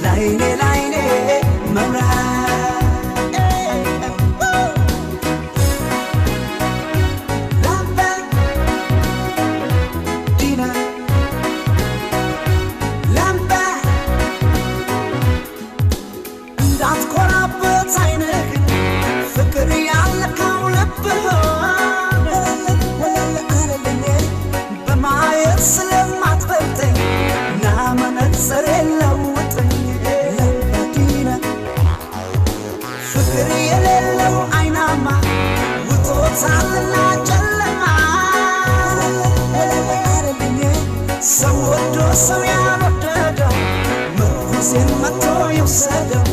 ላይኔ መብራት ላምባዲና ላምባ እንዳትኮራበት አይንህን ፍቅር ያለካው ልብህ ወለል አለልኝ በማየት ስለማትበልጠኝ ናመነጽር የለውጥኝ ላምባዲና ፍቅር የሌለው አይናማ ውጦታልና ጨለማ ወለል አለልኝ ሰው ወዶ ሰው ያልወደደው ምርኩዜን መቶ ይውሰደው